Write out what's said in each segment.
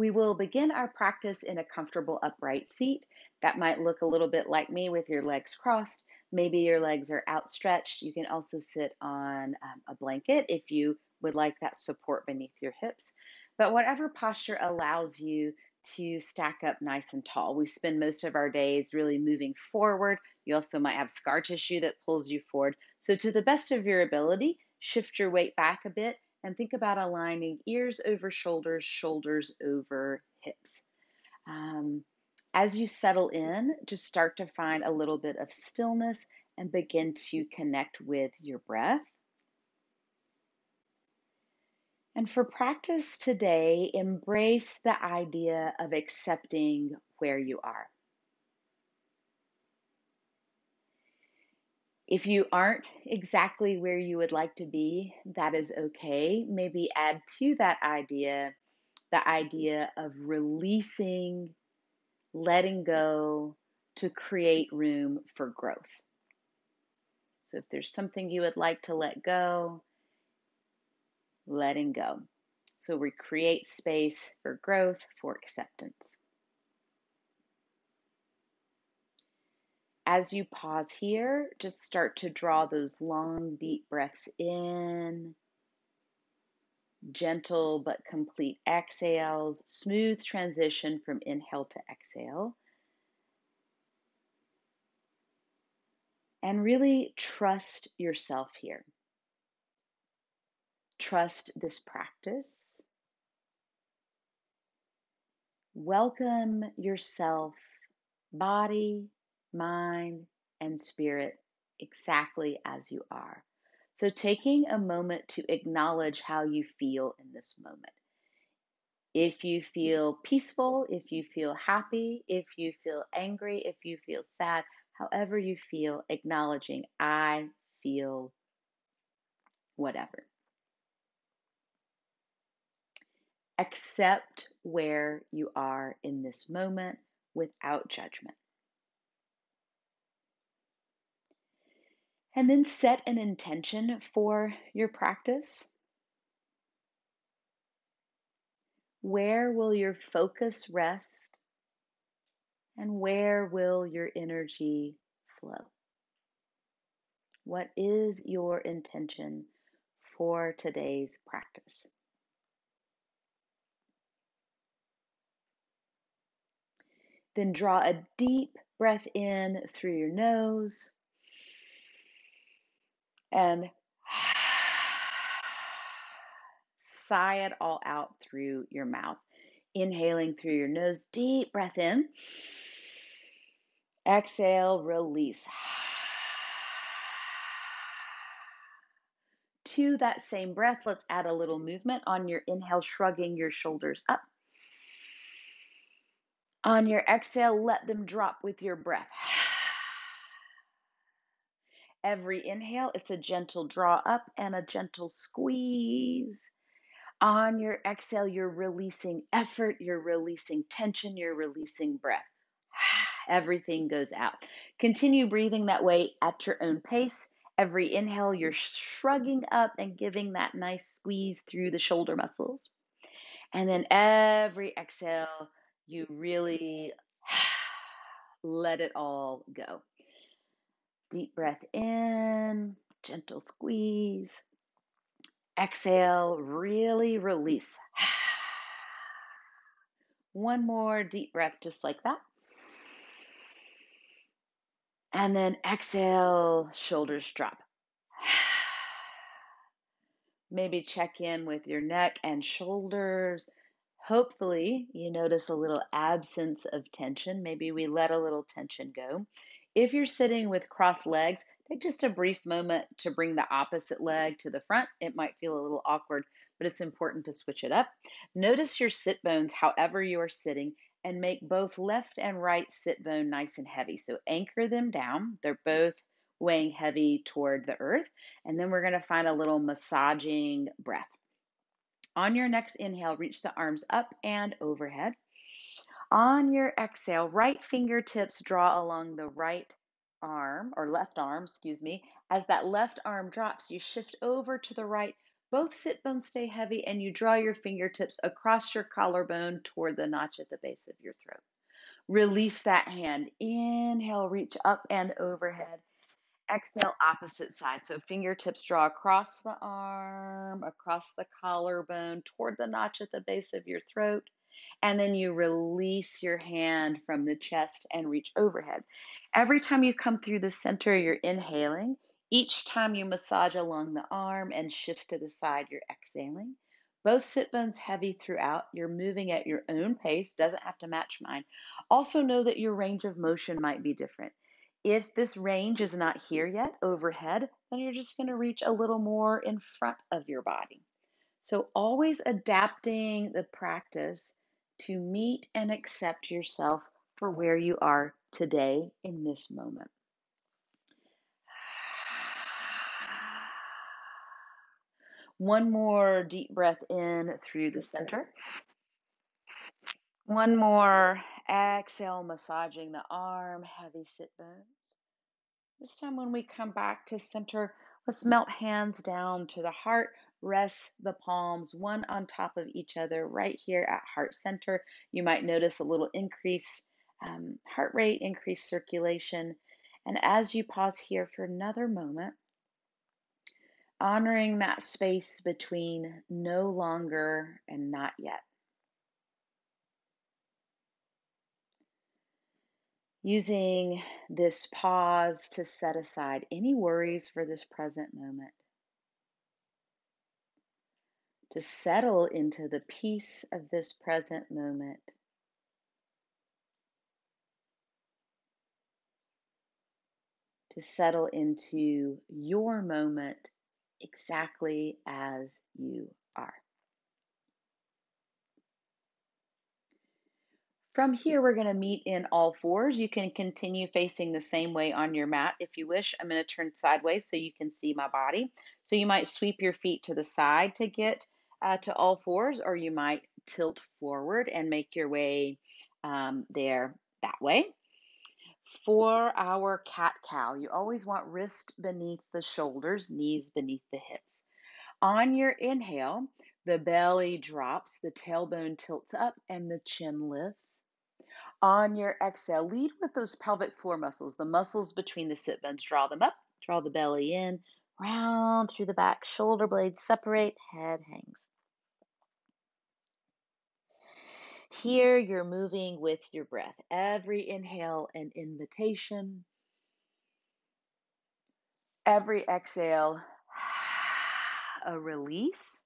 We will begin our practice in a comfortable upright seat. That might look a little bit like me with your legs crossed. Maybe your legs are outstretched. You can also sit on a blanket if you would like that support beneath your hips. But whatever posture allows you to stack up nice and tall. We spend most of our days really moving forward. You also might have scar tissue that pulls you forward. So, to the best of your ability, shift your weight back a bit and think about aligning ears over shoulders, shoulders over hips. Um, as you settle in, just start to find a little bit of stillness and begin to connect with your breath. And for practice today, embrace the idea of accepting where you are. If you aren't exactly where you would like to be, that is okay. Maybe add to that idea the idea of releasing, letting go to create room for growth. So if there's something you would like to let go, letting go. So we create space for growth, for acceptance. As you pause here, just start to draw those long, deep breaths in. Gentle but complete exhales, smooth transition from inhale to exhale. And really trust yourself here. Trust this practice. Welcome yourself, body, mind, and spirit, exactly as you are. So taking a moment to acknowledge how you feel in this moment. If you feel peaceful, if you feel happy, if you feel angry, if you feel sad, however you feel, acknowledging, I feel whatever. Accept where you are in this moment without judgment. And then set an intention for your practice. Where will your focus rest? And where will your energy flow? What is your intention for today's practice? Then draw a deep breath in through your nose and sigh it all out through your mouth. Inhaling through your nose, deep breath in. Exhale, release. To that same breath, let's add a little movement. On your inhale, shrugging your shoulders up. On your exhale, let them drop with your breath. Every inhale, it's a gentle draw up and a gentle squeeze. On your exhale, you're releasing effort, you're releasing tension, you're releasing breath. Everything goes out. Continue breathing that way at your own pace. Every inhale, you're shrugging up and giving that nice squeeze through the shoulder muscles. And then every exhale, you really let it all go. Deep breath in, gentle squeeze. Exhale, really release. One more deep breath, just like that. And then exhale, shoulders drop. Maybe check in with your neck and shoulders. Hopefully, you notice a little absence of tension. Maybe we let a little tension go. If you're sitting with crossed legs, take just a brief moment to bring the opposite leg to the front. It might feel a little awkward, but it's important to switch it up. Notice your sit bones, however you are sitting, and make both left and right sit bone nice and heavy. So anchor them down. They're both weighing heavy toward the earth. And then we're going to find a little massaging breath. On your next inhale, reach the arms up and overhead. On your exhale, right fingertips draw along the right arm, or left arm, excuse me. As that left arm drops, you shift over to the right, Both sit bones stay heavy, and you draw your fingertips across your collarbone toward the notch at the base of your throat. Release that hand. Inhale, reach up and overhead. Exhale, opposite side. So fingertips draw across the arm, across the collarbone, toward the notch at the base of your throat. And then you release your hand from the chest and reach overhead. Every time you come through the center, you're inhaling. Each time you massage along the arm and shift to the side, you're exhaling. Both sit bones heavy throughout. You're moving at your own pace, doesn't have to match mine. Also, know that your range of motion might be different. If this range is not here yet, overhead, then you're just going to reach a little more in front of your body. So, always adapting the practice to meet and accept yourself for where you are today in this moment. One more deep breath in through the center. One more exhale, massaging the arm, heavy sit bones. This time, when we come back to center, let's melt hands down to the heart. Rest the palms one on top of each other right here at heart center. You might notice a little increased heart rate, increased circulation. And as you pause here for another moment, honoring that space between no longer and not yet. Using this pause to set aside any worries for this present moment, to settle into the peace of this present moment. To settle into your moment exactly as you are. From here, we're going to meet in all fours. You can continue facing the same way on your mat if you wish. I'm going to turn sideways so you can see my body. So you might sweep your feet to the side to get to all fours, or you might tilt forward and make your way there that way. For our cat-cow, you always want wrist beneath the shoulders, knees beneath the hips. On your inhale, the belly drops, the tailbone tilts up, and the chin lifts. On your exhale, lead with those pelvic floor muscles, the muscles between the sit bones. Draw them up, draw the belly in, round through the back, shoulder blades separate, head hangs. Here, you're moving with your breath. Every inhale, an invitation. Every exhale, a release.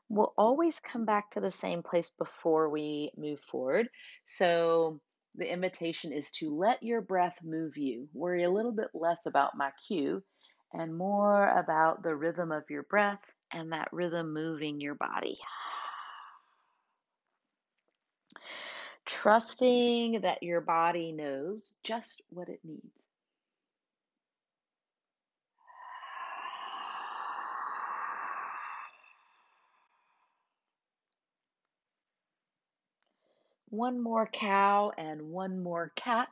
We'll always come back to the same place before we move forward. So the invitation is to let your breath move you. Worry a little bit less about my cue and more about the rhythm of your breath and that rhythm moving your body. Trusting that your body knows just what it needs. One more cow and one more cat.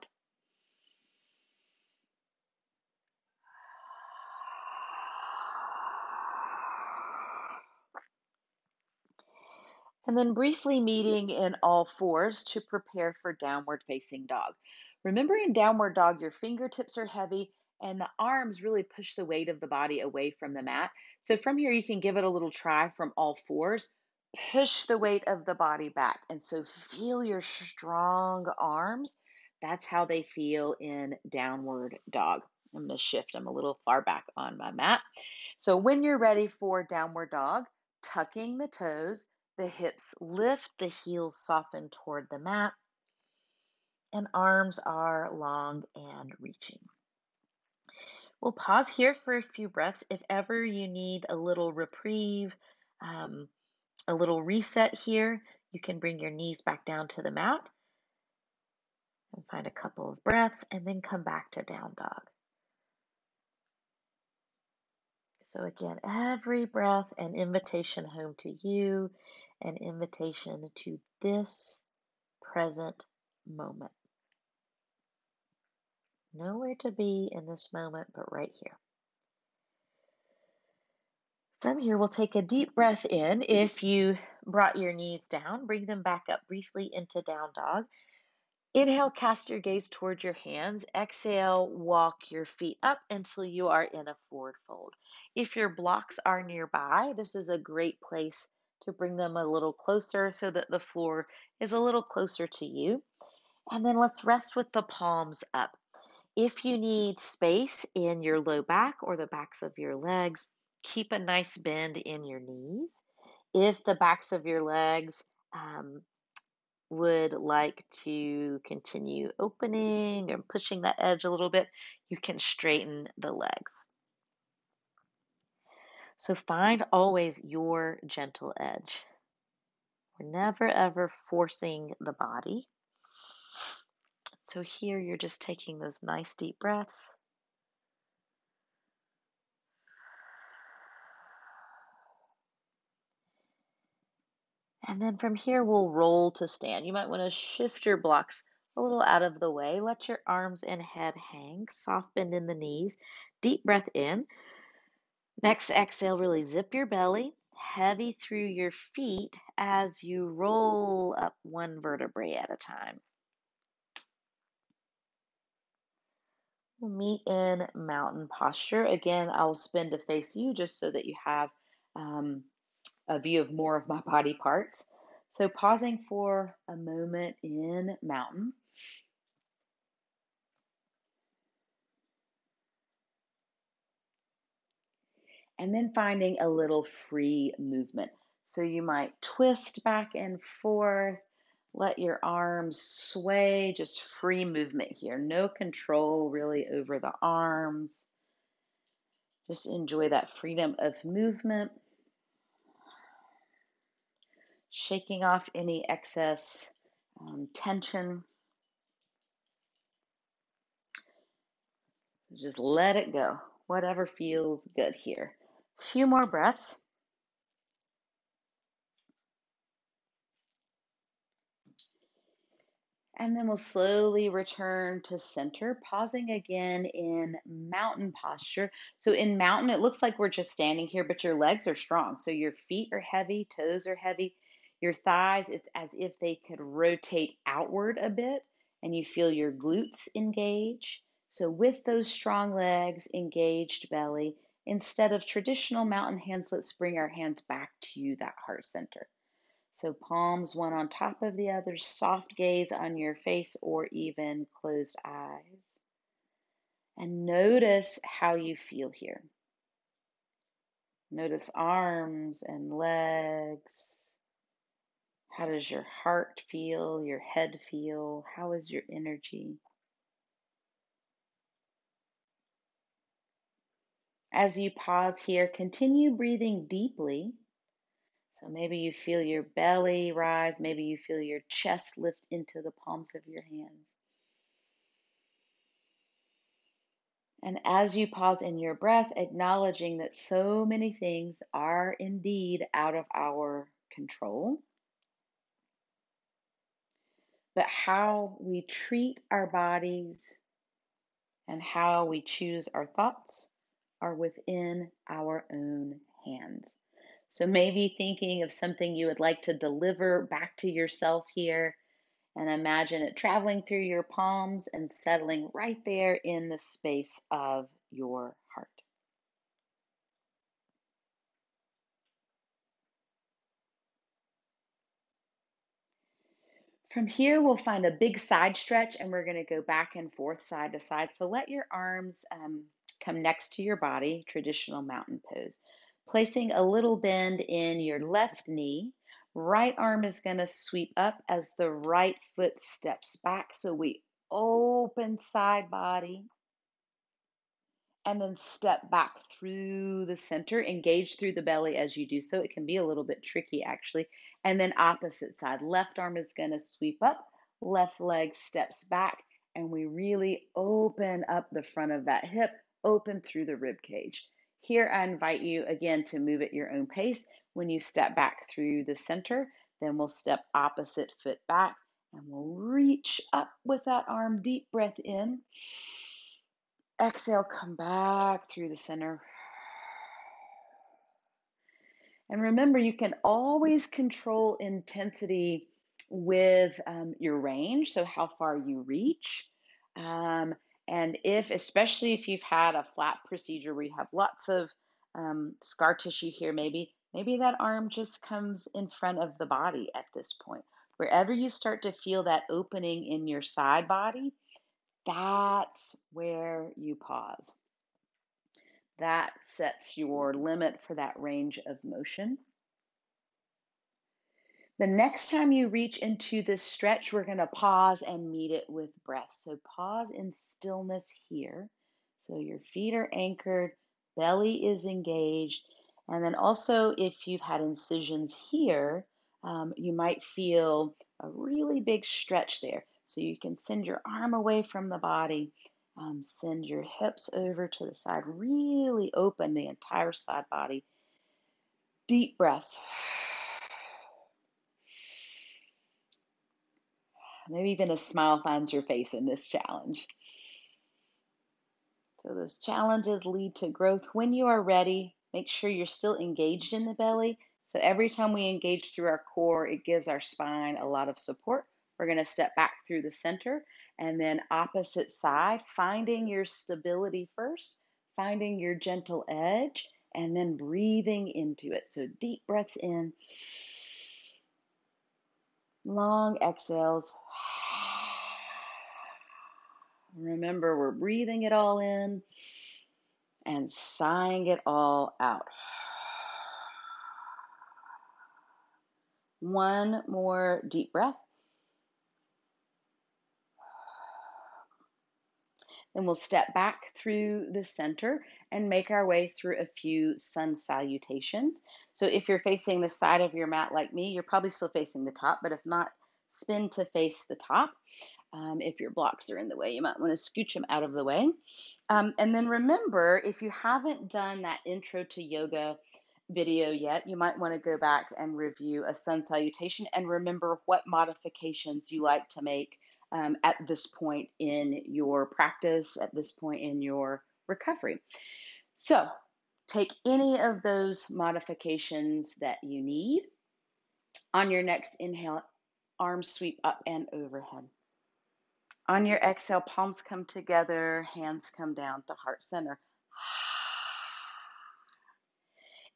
And then briefly meeting in all fours to prepare for downward facing dog. Remember, in downward dog, your fingertips are heavy and the arms really push the weight of the body away from the mat. So from here, you can give it a little try from all fours. Push the weight of the body back. And so feel your strong arms. That's how they feel in downward dog. I'm going to shift them a little far back on my mat. So when you're ready for downward dog, tucking the toes, the hips lift, the heels soften toward the mat, and arms are long and reaching. We'll pause here for a few breaths. If ever you need a little reprieve, a little reset here, you can bring your knees back down to the mat and find a couple of breaths and then come back to down dog. So again, every breath an invitation home to you, an invitation to this present moment. Nowhere to be in this moment, but right here. From here, we'll take a deep breath in. If you brought your knees down, bring them back up briefly into down dog. Inhale, cast your gaze toward your hands. Exhale, walk your feet up until you are in a forward fold. If your blocks are nearby, this is a great place to bring them a little closer so that the floor is a little closer to you. And then let's rest with the palms up. If you need space in your low back or the backs of your legs, keep a nice bend in your knees. If the backs of your legs would like to continue opening and pushing that edge a little bit, you can straighten the legs. So find always your gentle edge. We're never ever forcing the body. So here you're just taking those nice deep breaths. And then from here, we'll roll to stand. You might want to shift your blocks a little out of the way. Let your arms and head hang. Soft bend in the knees. Deep breath in. Next exhale, really zip your belly. Heavy through your feet as you roll up one vertebrae at a time. We'll meet in mountain posture. Again, I'll spin to face you just so that you have um, a view of more of my body parts. So pausing for a moment in mountain. And then finding a little free movement. So you might twist back and forth, let your arms sway, just free movement here. No control really over the arms. Just enjoy that freedom of movement. Shaking off any excess tension. Just let it go. Whatever feels good here. A few more breaths. And then we'll slowly return to center, pausing again in mountain posture. So in mountain, it looks like we're just standing here, but your legs are strong. So your feet are heavy, toes are heavy. Your thighs, it's as if they could rotate outward a bit, and you feel your glutes engage. So with those strong legs, engaged belly, instead of traditional mountain hands, let's bring our hands back to that heart center. So palms one on top of the other, soft gaze on your face or even closed eyes. And notice how you feel here. Notice arms and legs. How does your heart feel, your head feel? How is your energy? As you pause here, continue breathing deeply. So maybe you feel your belly rise, maybe you feel your chest lift into the palms of your hands. And as you pause in your breath, acknowledging that so many things are indeed out of our control, but how we treat our bodies and how we choose our thoughts are within our own hands. So maybe thinking of something you would like to deliver back to yourself here, and imagine it traveling through your palms and settling right there in the space of your heart. From here, we'll find a big side stretch and we're going to go back and forth, side to side. So let your arms come next to your body, traditional mountain pose. Placing a little bend in your left knee. Right arm is going to sweep up as the right foot steps back. So we open side body and then step back through the center, engage through the belly as you do so. It can be a little bit tricky actually. And then opposite side, left arm is going to sweep up, left leg steps back, and we really open up the front of that hip, open through the rib cage. Here, I invite you again to move at your own pace. When you step back through the center, then we'll step opposite foot back and we'll reach up with that arm. Deep breath in. Exhale, come back through the center. And remember, you can always control intensity with your range, so how far you reach. Um, and especially if you've had a flat procedure where you have lots of scar tissue here, maybe that arm just comes in front of the body at this point. Wherever you start to feel that opening in your side body, that's where you pause. That sets your limit for that range of motion. The next time you reach into this stretch, we're going to pause and meet it with breath. So pause in stillness here. So your feet are anchored, belly is engaged. And then also, if you've had incisions here, you might feel a really big stretch there. So you can send your arm away from the body, send your hips over to the side, really open the entire side body. Deep breaths. Maybe even a smile finds your face in this challenge. So those challenges lead to growth. When you are ready, make sure you're still engaged in the belly. So every time we engage through our core, it gives our spine a lot of support. We're going to step back through the center and then opposite side, finding your stability first, finding your gentle edge, and then breathing into it. So deep breaths in, long exhales. Remember, we're breathing it all in and sighing it all out. One more deep breath. Then we'll step back through the center and make our way through a few sun salutations. So if you're facing the side of your mat like me, you're probably still facing the top, but if not, spin to face the top. If your blocks are in the way, you might want to scooch them out of the way. And then remember, if you haven't done that intro to yoga video yet, you might want to go back and review a sun salutation and remember what modifications you like to make at this point in your practice, at this point in your recovery. So take any of those modifications that you need. On your next inhale, arms sweep up and overhead. On your exhale, palms come together, hands come down to heart center.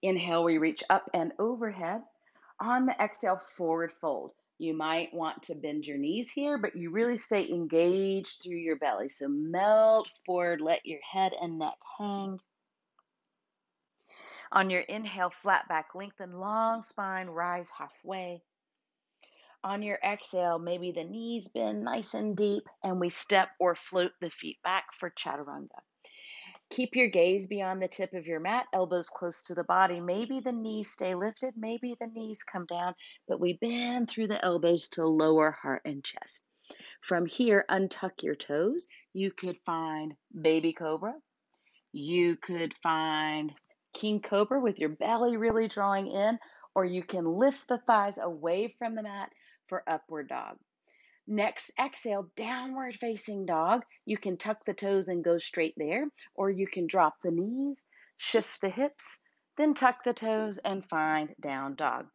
Inhale, we reach up and overhead. On the exhale, forward fold. You might want to bend your knees here, but you really stay engaged through your belly. So melt forward, let your head and neck hang. On your inhale, flat back, lengthen, long spine, rise halfway. On your exhale, maybe the knees bend nice and deep, and we step or float the feet back for chaturanga. Keep your gaze beyond the tip of your mat, elbows close to the body. Maybe the knees stay lifted, maybe the knees come down, but we bend through the elbows to lower heart and chest. From here, untuck your toes. You could find baby cobra. You could find king cobra with your belly really drawing in, or you can lift the thighs away from the mat for upward dog. Next, exhale, downward facing dog. You can tuck the toes and go straight there, or you can drop the knees, shift the hips, then tuck the toes and find down dog.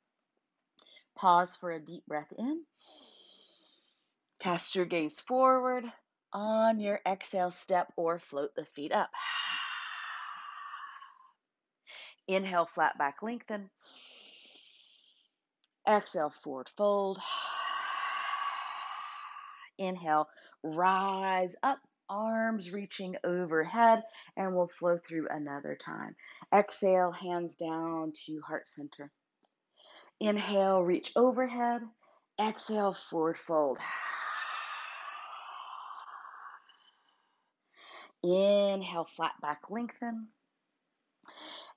Pause for a deep breath in. Cast your gaze forward. On your exhale, step or float the feet up. Inhale, flat back, lengthen. Exhale, forward fold. Inhale, rise up, arms reaching overhead, and we'll flow through another time. Exhale, hands down to heart center. Inhale, reach overhead. Exhale, forward fold. Inhale, flat back, lengthen.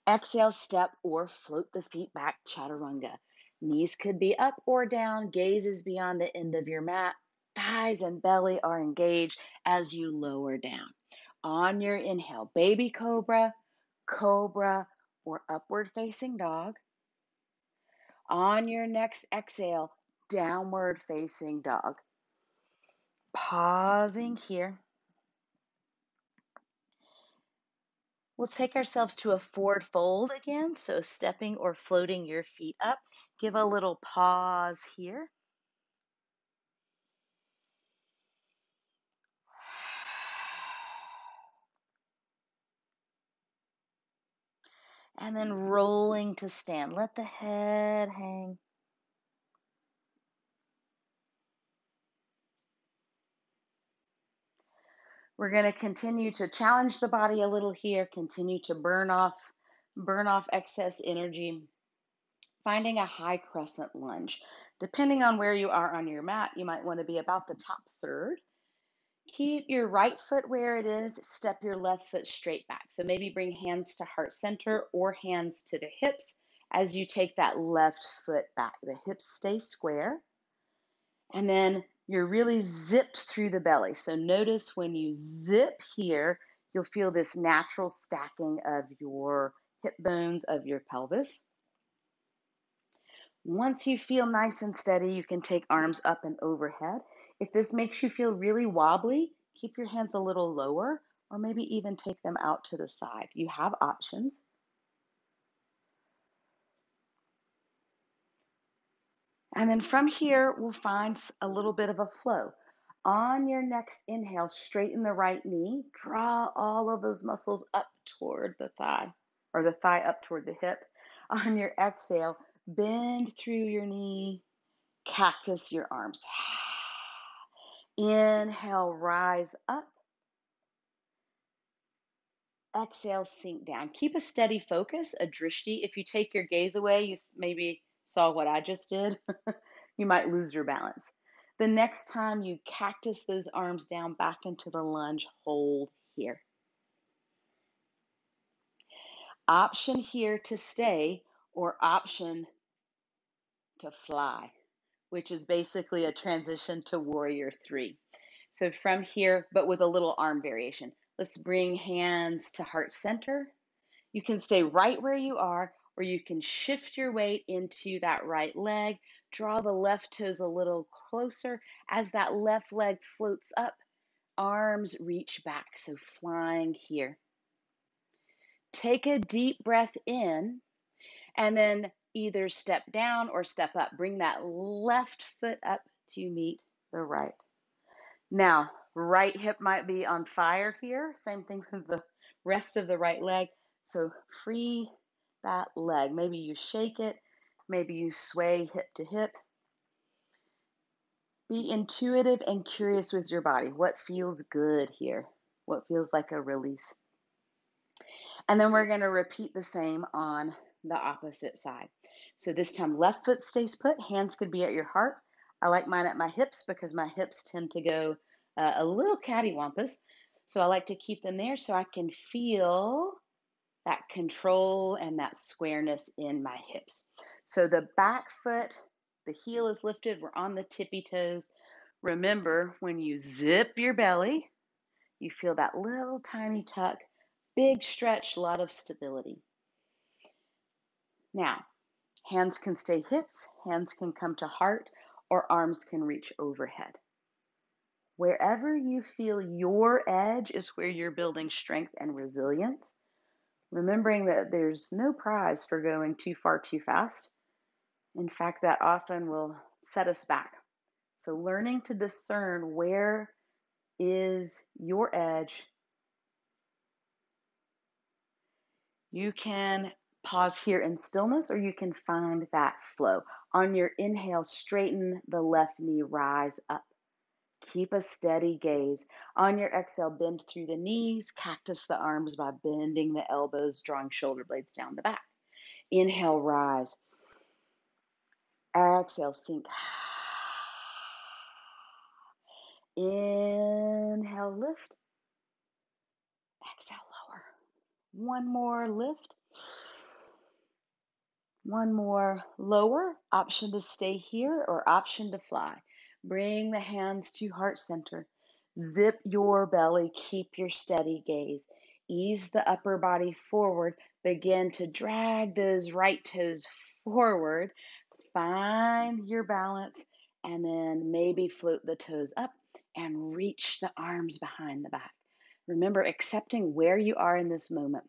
Exhale, step or float the feet back, chaturanga. Knees could be up or down, gaze is beyond the end of your mat. Thighs and belly are engaged as you lower down. On your inhale, baby cobra, cobra, or upward facing dog. On your next exhale, downward facing dog. Pausing here. We'll take ourselves to a forward fold again. So stepping or floating your feet up. Give a little pause here. And then rolling to stand. Let the head hang. We're going to continue to challenge the body a little here, continue to burn off excess energy. Finding a high crescent lunge. Depending on where you are on your mat, you might want to be about the top third. Keep your right foot where it is, step your left foot straight back. So maybe bring hands to heart center or hands to the hips as you take that left foot back. The hips stay square. And then you're really zipped through the belly. So notice when you zip here, you'll feel this natural stacking of your hip bones of your pelvis. Once you feel nice and steady, you can take arms up and overhead. If this makes you feel really wobbly, keep your hands a little lower or maybe even take them out to the side. You have options. And then from here, we'll find a little bit of a flow. On your next inhale, straighten the right knee. Draw all of those muscles up toward the thigh, or the thigh up toward the hip. On your exhale, bend through your knee, cactus your arms. Inhale, rise up. Exhale, sink down. Keep a steady focus, a drishti. If you take your gaze away, you maybe saw what I just did. You might lose your balance. The next time you cactus those arms down back into the lunge, hold here. Option here to stay or option to fly, which is basically a transition to warrior three. So from here, but with a little arm variation, let's bring hands to heart center. You can stay right where you are, or you can shift your weight into that right leg. Draw the left toes a little closer as that left leg floats up. Arms reach back, so flying here. Take a deep breath in, and then either step down or step up. Bring that left foot up to meet the right. Now, right hip might be on fire here. Same thing with the rest of the right leg. So free that leg. Maybe you shake it. Maybe you sway hip to hip. Be intuitive and curious with your body. What feels good here? What feels like a release? And then we're going to repeat the same on the opposite side. So this time, left foot stays put. Hands could be at your heart. I like mine at my hips because my hips tend to go a little cattywampus. So I like to keep them there so I can feel that control and that squareness in my hips. So the back foot, the heel is lifted. We're on the tippy toes. Remember, when you zip your belly, you feel that little tiny tuck, big stretch, a lot of stability. Now, hands can stay hips, hands can come to heart, or arms can reach overhead. Wherever you feel your edge is where you're building strength and resilience. Remembering that there's no prize for going too far too fast. In fact, that often will set us back. So learning to discern where is your edge. You can pause here in stillness or you can find that flow. On your inhale, straighten the left knee, rise up. Keep a steady gaze. On your exhale, bend through the knees, cactus the arms by bending the elbows, drawing shoulder blades down the back. Inhale, rise. Exhale, sink. Inhale, lift. Exhale, lower. One more lift. One more lower. Option to stay here or option to fly. Bring the hands to heart center. Zip your belly. Keep your steady gaze. Ease the upper body forward. Begin to drag those right toes forward. Find your balance and then maybe float the toes up and reach the arms behind the back. Remember, accepting where you are in this moment.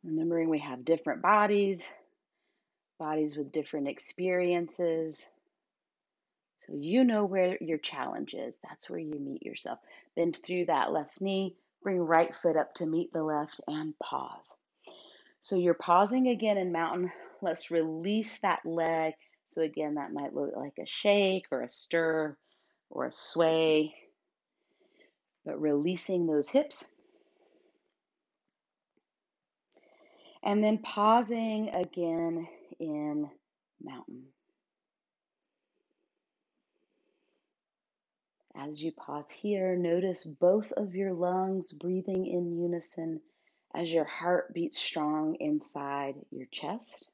Remembering we have different bodies, bodies with different experiences. So you know where your challenge is. That's where you meet yourself. Bend through that left knee, bring right foot up to meet the left, and pause. So you're pausing again in mountain. Let's release that leg. So again, that might look like a shake or a stir or a sway, but releasing those hips. And then pausing again in mountain. As you pause here, notice both of your lungs breathing in unison as your heart beats strong inside your chest.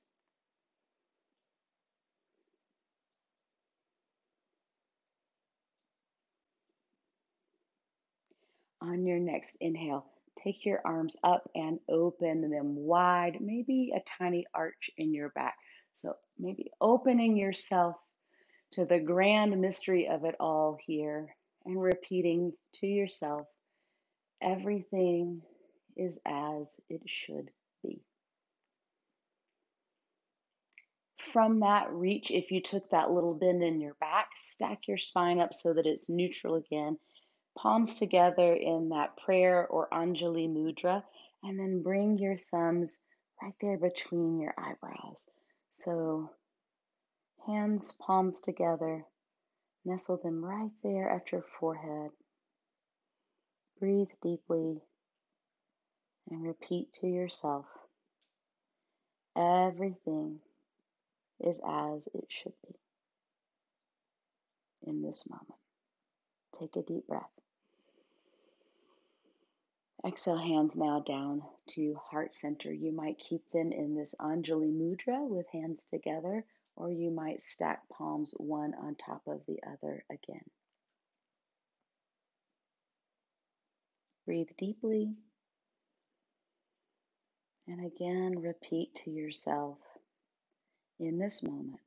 On your next inhale, take your arms up and open them wide, maybe a tiny arch in your back. So maybe opening yourself to the grand mystery of it all here and repeating to yourself, everything is as it should be. From that reach, if you took that little bend in your back, stack your spine up so that it's neutral again. Palms together in that prayer or Anjali mudra, and then bring your thumbs right there between your eyebrows. So hands, palms together, nestle them right there at your forehead. Breathe deeply and repeat to yourself, everything is as it should be in this moment. Take a deep breath. Exhale, hands now down to heart center. You might keep them in this Anjali mudra with hands together, or you might stack palms one on top of the other again. Breathe deeply, and again repeat to yourself, in this moment,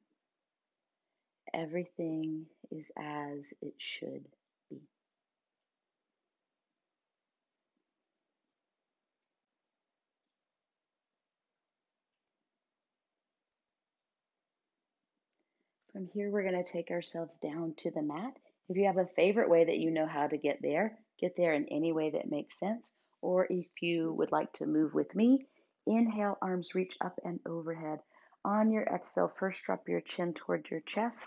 everything is as it should be. From here, we're going to take ourselves down to the mat. If you have a favorite way that you know how to get there in any way that makes sense. Or if you would like to move with me, inhale, arms reach up and overhead. On your exhale, first drop your chin toward your chest.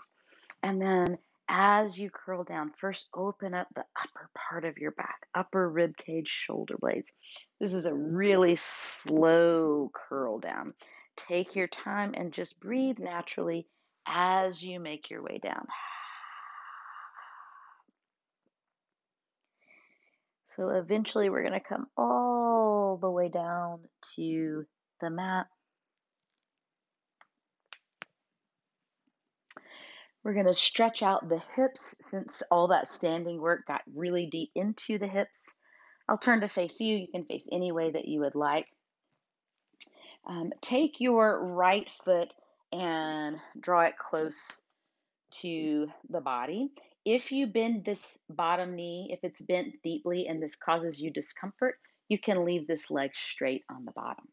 And then as you curl down, first open up the upper part of your back, upper rib cage, shoulder blades. This is a really slow curl down. Take your time and just breathe naturally as you make your way down. So eventually we're going to come all the way down to the mat. We're going to stretch out the hips since all that standing work got really deep into the hips. I'll turn to face you. You can face any way that you would like. Take your right foot and draw it close to the body. If you bend this bottom knee, if it's bent deeply and this causes you discomfort, you can leave this leg straight on the bottom.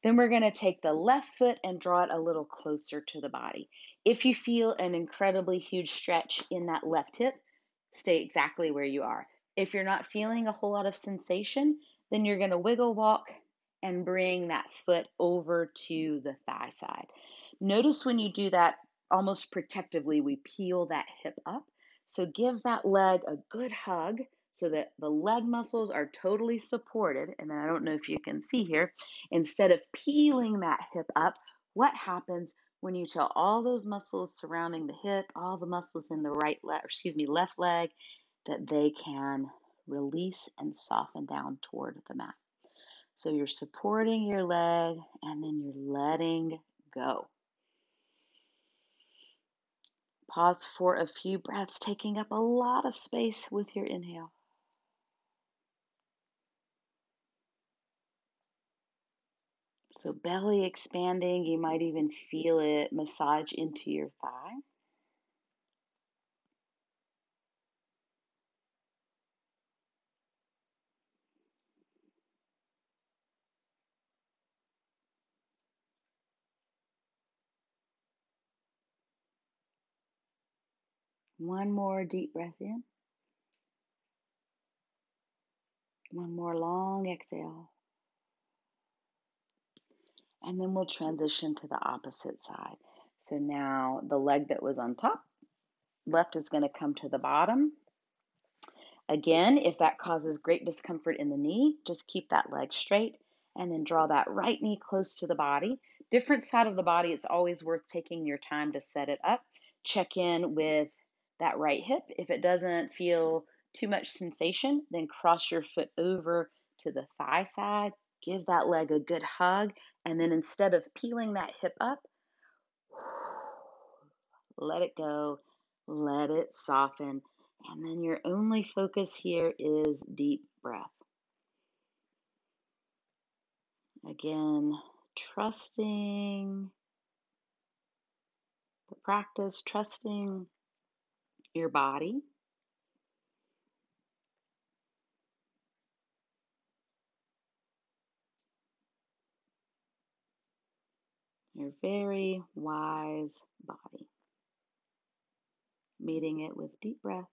Then we're going to take the left foot and draw it a little closer to the body. If you feel an incredibly huge stretch in that left hip, stay exactly where you are. If you're not feeling a whole lot of sensation, then you're going to wiggle walk and bring that foot over to the thigh side. Notice when you do that, almost protectively, we peel that hip up. So give that leg a good hug so that the leg muscles are totally supported. And then I don't know if you can see here, instead of peeling that hip up, what happens when you tell all those muscles surrounding the hip, all the muscles in the left leg, that they can release and soften down toward the mat. So you're supporting your leg and then you're letting go. Pause for a few breaths, taking up a lot of space with your inhale. So belly expanding, you might even feel it massage into your thigh. One more deep breath in. One more long exhale. And then we'll transition to the opposite side. So now the leg that was on top, left is going to come to the bottom. Again, if that causes great discomfort in the knee, just keep that leg straight and then draw that right knee close to the body. Different side of the body, it's always worth taking your time to set it up. Check in with that right hip. If it doesn't feel too much sensation, then cross your foot over to the thigh side. Give that leg a good hug. And then instead of peeling that hip up, let it go, let it soften. And then your only focus here is deep breath. Again, trusting the practice, trusting your body. Your very wise body. Meeting it with deep breath.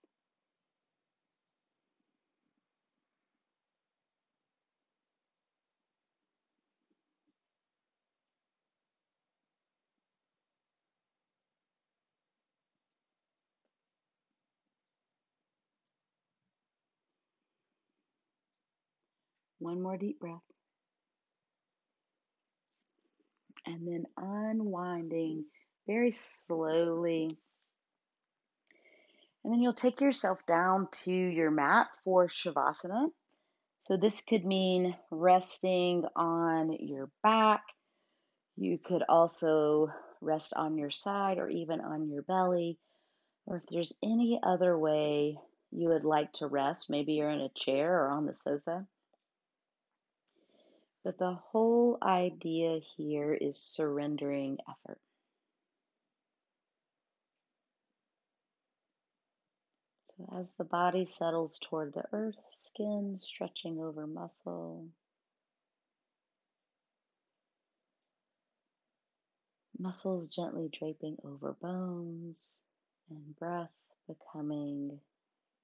One more deep breath. And then unwinding very slowly. And then you'll take yourself down to your mat for Shavasana. So this could mean resting on your back. You could also rest on your side or even on your belly. Or if there's any other way you would like to rest, maybe you're in a chair or on the sofa. But the whole idea here is surrendering effort. So as the body settles toward the earth, skin stretching over muscle, muscles gently draping over bones, and breath becoming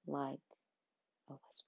like a whisper.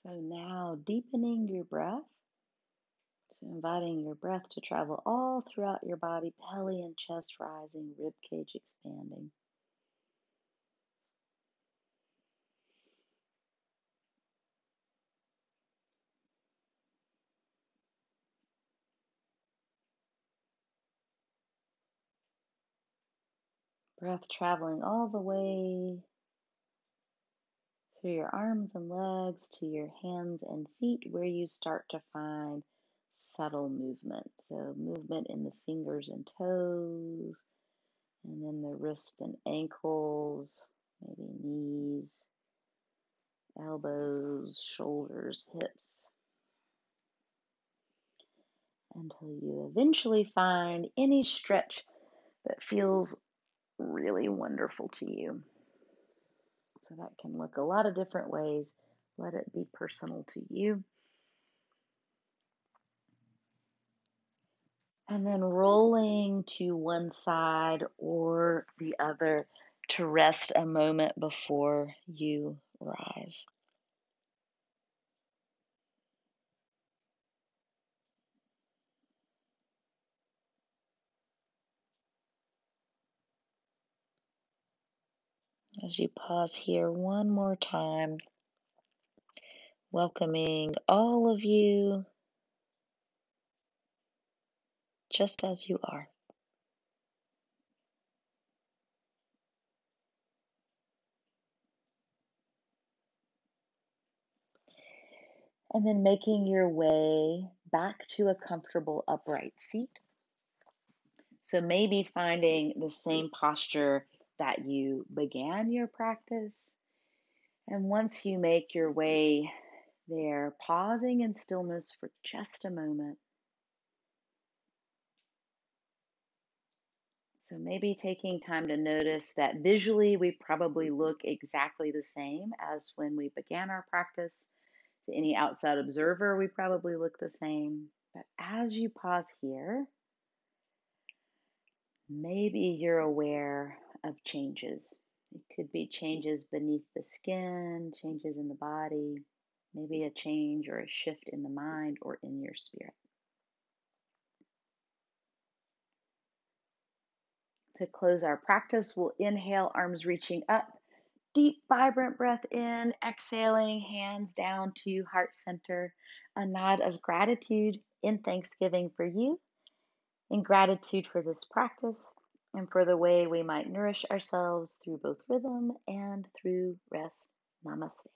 So now deepening your breath. So inviting your breath to travel all throughout your body, belly and chest rising, rib cage expanding. Breath traveling all the way through your arms and legs to your hands and feet, where you start to find subtle movement. So movement in the fingers and toes, and then the wrists and ankles, maybe knees, elbows, shoulders, hips, until you eventually find any stretch that feels really wonderful to you. So that can look a lot of different ways. Let it be personal to you. And then rolling to one side or the other to rest a moment before you rise. As you pause here one more time, welcoming all of you just as you are. And then making your way back to a comfortable upright seat. So maybe finding the same posture that you began your practice. And once you make your way there, pausing in stillness for just a moment. So maybe taking time to notice that visually we probably look exactly the same as when we began our practice. To any outside observer, we probably look the same. But as you pause here, maybe you're aware of changes. It could be changes beneath the skin, changes in the body, maybe a change or a shift in the mind or in your spirit. To close our practice, we'll inhale, arms reaching up. Deep, vibrant breath in, exhaling, hands down to heart center. A nod of gratitude in thanksgiving for you, in gratitude for this practice, and for the way we might nourish ourselves through both rhythm and through rest. Namaste.